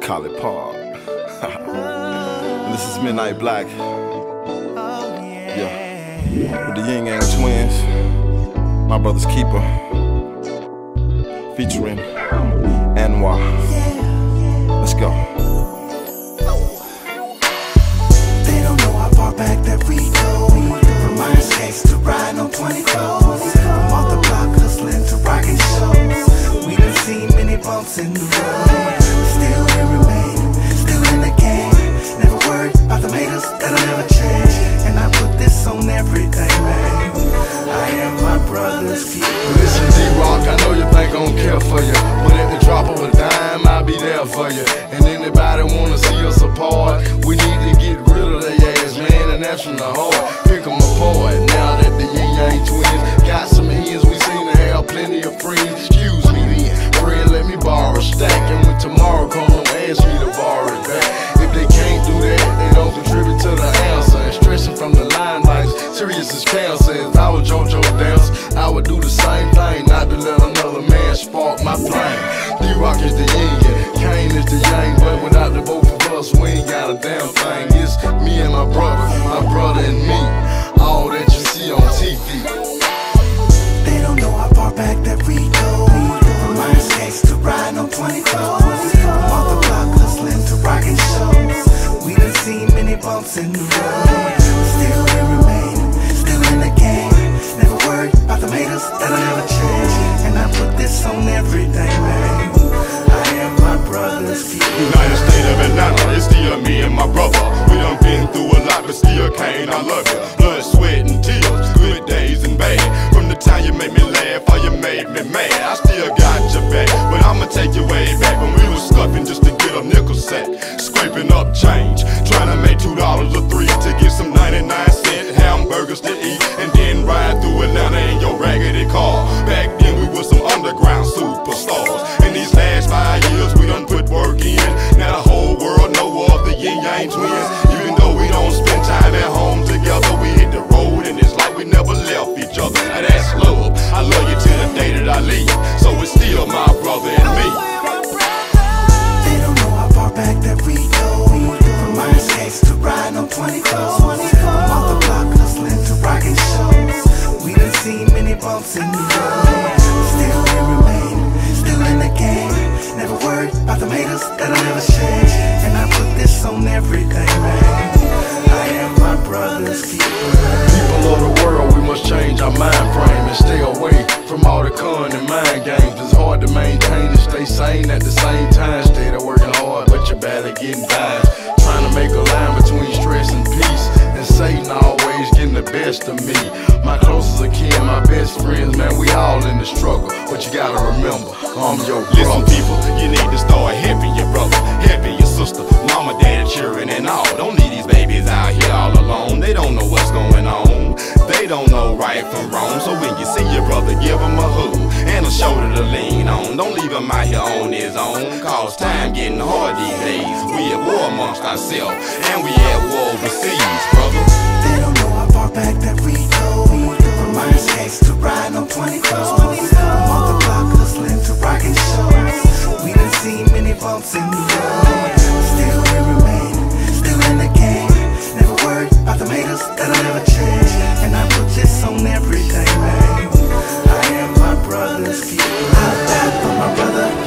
call it Park. This is Midnight Black. Yeah. With the Yin Yang Twins, my brother's keeper, featuring Anwar. Let's go. They don't know how far back that we go. From iron skates to riding on 20 toes. From off the block hustling to rocking shows. We done seen many bumps in the road. Still we remain, still in the game. Never worried about the haters, that'll never change. And I put this on everything, man. I am my brother's keeper. Listen, D-Rock, I know you think I don't care for you, but at the drop of a dime, I'll be there for you. And anybody wanna see us apart, we need to get rid of their ass, man, and that's from the heart. Pick them apart. Now that the Yin Yang Twins got some hands, we seem to have plenty of friends. Excuse me then, friend, let me borrow a stack, and when tomorrow comes, don't ask me to borrow it back. If they can't do that, they don't contribute to the answer. And stressing from the limelight, serious as cancer. If I was JoJo Dance, I would do the same thing, not to let another man spark my flame. D-Rock is the yin, Kane is the yang, but without the both of us, we ain't got a damn thing. It's me and my brother and me, all that you see on TV. They don't know how far back that we go. From iron skates to riding on 20 toes. From off the block hustling to rocking shows. We done seen many bumps in the road. Still we remain, still in the game. Never worried about the haters, that'll never change. And I put this on everything, man. I am my brother's keeper. United States of Atlanta, it's still me and my brother. We done been through a lot, but still Kane, I love you. Blood, sweat, and tears, good days and bad. From the time you made me laugh or you made me mad, I still got your back, but I'ma take you way back when we was scuffing just to get a nickel sack. Scraping up change, trying to make $2 or $3 to get some 99-cent hamburgers to eat, and then ride through Atlanta in your raggedy car. Back then we was some underground superstars. In these last 5 years we done put work in. Now the whole world know of the Yin Yang Twins. Even though we don't spend time at home together, we hit the road and it's like we never left each other. Now that's love. I love you till the day that I leave, so it's still my brother and me. They don't know how far back that we go. From iron skates to riding on 20 toes. From off the block hustling to rocking shows. We done seen many bumps in the road. Still we remain, still in the game. Never worried about the haters, that'll never change. And I put this on everything, man. I am my brother's keeper. People of the world, we must change our mind frame and stay away from all the con and mind games. It's hard to maintain and stay sane at the same time. Stay there working hard, but you're barely getting by. Trying to make a line between stress and peace, and Satan always getting the best of me. My closest of kin, my best friends, man, we all in the struggle. But you gotta remember, I'm your brother. Listen, people, you need to start helping your brother, helping your sister, mama, daddy, children, and all. Don't leave these babies out here all alone. They don't know what's going on. They don't know right from wrong. So when you see your brother, give him a hug and a shoulder to lean on. Don't leave him out here on his own, cause time getting hard these days. We at war amongst ourselves, and we at war overseas, brother. They don't know how far back that we go. From iron skates to riding on 20 toes. From off the block hustling to rocking shows. We done seen many bumps in the road. Still we remain, still in the game. Never worried about the haters, that'll never change. And I put this on everything, man. I am my brother's keeper. I die for my brother.